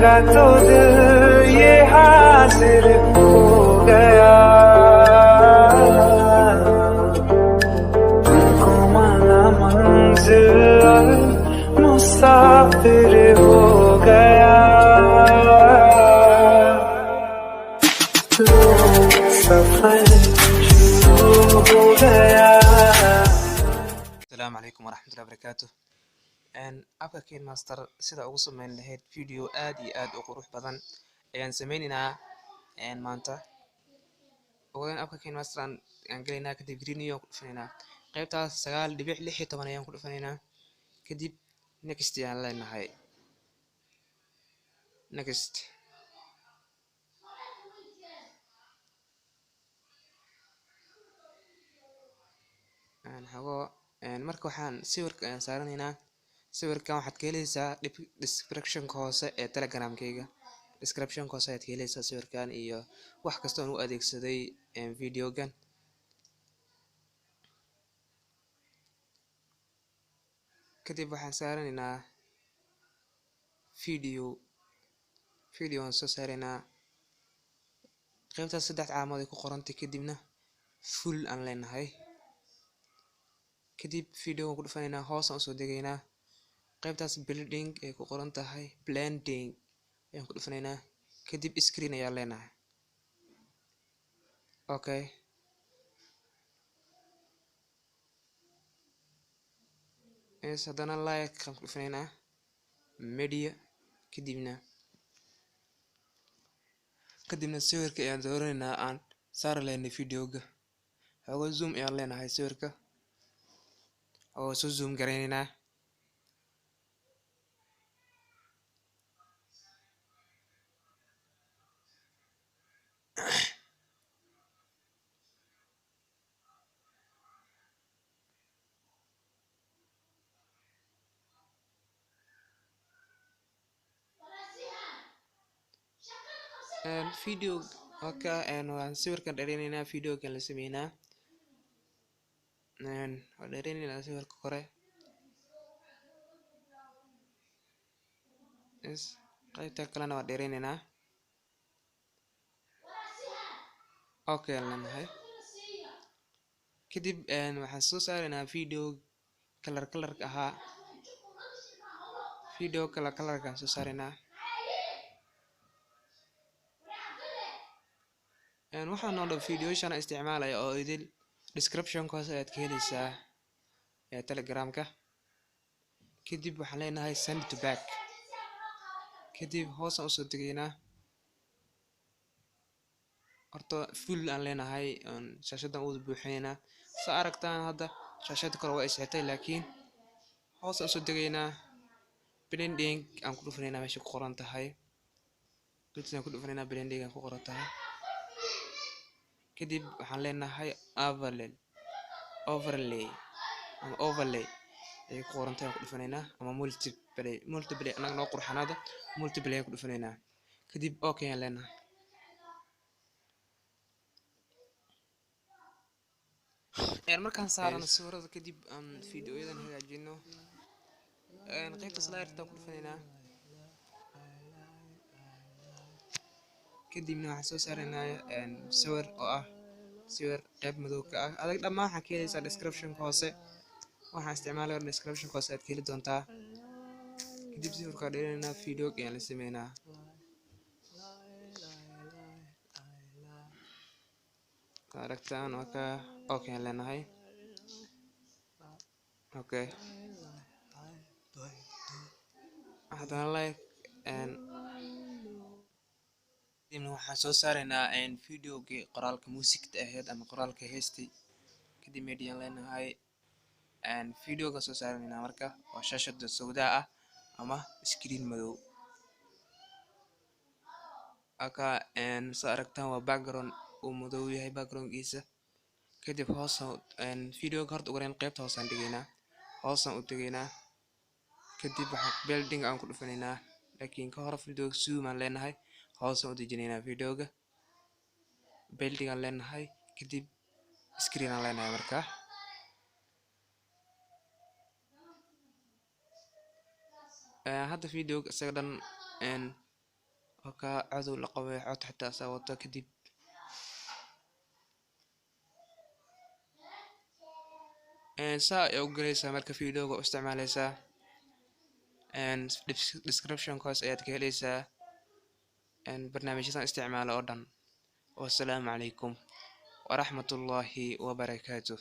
लगा तो दिल ये हाजिर हो गया, तुमको माना मंजिल मुसाफिर हो गया, लो सफर शुरू हो गया. السلام عليكم ورحمة الله وبركاته. abka KineMaster sida ugu sameyn lahayd video aad iyo aad u qurux badan ayaan sameynaynaa maanta. Ogaan abka KineMaster aan galaynaa, kadib green ku dhufanaynaa qaybtaas 9.16 ayaan ku dhufanaynaa, kadib next ayaan leenahay. next marka waxaan sawirka aan saaranaynaa. sawirkan waxaad ka helaysaa description hoose ee Telegram-kayga. description hoose ayaad ka helaysaa sawirkan iyo wax kasta oo u adeegsaday videogan. kadib waxaan saaranaynaa video aan soo saaraynaa qaybtaas 3 calaamadood ay ku qorantay, kadibna full aan leenahay. kadib video ku dhufanaynaa, hoos aan soo degaynaa qaybtaas building ay ku qoran tahay blending ayaan ku dhufanaynaa, kadib screen ayaan leenahay. okay haddana like aan ku dhufanaynaa media, kadibna sawirka ayaan dooranaynaa aan saari lahaynay videoga. xogo zoom ayaan leenahay sawirka oo soo zoom garaynaynaa. video waan sawirkan dheeraynaynaa, videogan la sameynaa waa dheeraynaynaa sawirka kore. qaybta kalena waa dheeraynaynaa. okay aan leenahay. kadib waxaan soo saaraynaa video kalarka ahaa. video kalarkaan soo saaraynaa. waxaan oo dhan videoyashan isticmaalaya oo idil description hoose ayaad ka helaysaa ee Telegram-ka. kadib waxaan leenahay send to back, kadib hoos aan usoo degaynaa. horta full aan leenahay, shaashadan u buuxinaynaa. saa aragtaan hadda shaashada kore waa isxitay, laakiin hoos aan usoo degaynaa. blending aan ku dhufanaynaa meesha ku qoran tahay. aan ku dhufanaynaa blending aan ku qoran tahay. kadib waxaan leenahay overlay ay ku qoran tahay aan ku dhufanaynaa, ama multiplay anaga noo qurxanaada multiplay aan ku dhufanaynaa. kadib okay aan leenahay. markaan saarano sawirada kadib aan videoyadan hagaajino, qaybta sliderta ku dhufanaynaa. kadibna waxaan soo saaraynaa sawir oo ah sawir qayb madow ka ah. adag dhammaan waxaan ka helaysaa description hoose. waxaan isticmaalay description hoose aad ka heli doontaa. kadib sawirka dheeraynaynaa, video ayaan la sameynaa. aragtaan okay aan leenahay. okay haddana like kadibna waxaan soo saaraynaa videogii qoraalka muusigta ahayd ama qoraalka heestay. kadib media leenahay. videoga soo saaraynaa marka waa shaashada sawdaa ah ama screen madow. saa aragtaan waa background uu madow yahay backgroundkiisa. kadib hoos videoga horta ugu horeyn qaybta hoos aan dhigaynaa, hoos aan u tegaynaa. kadib waxaan building aan ku dhufanaynaa, laakiin ka hor videoga zoom aan leenahay. hoos aan u dejinaynaa videoga, building aan leenahay. kadib screen aan leenahay. marka hadda videoga isaga dhan وكا عدو لقوي عد حتى ساوته كدب saa ay u galaysaa marka videoga u isticmaalaysaa description kaas ayaad ka helaysaa barnaamijyadan isticmaalo oo dhan. Wassalaamu calaykum waraxmatullaahi wabarakaatuh.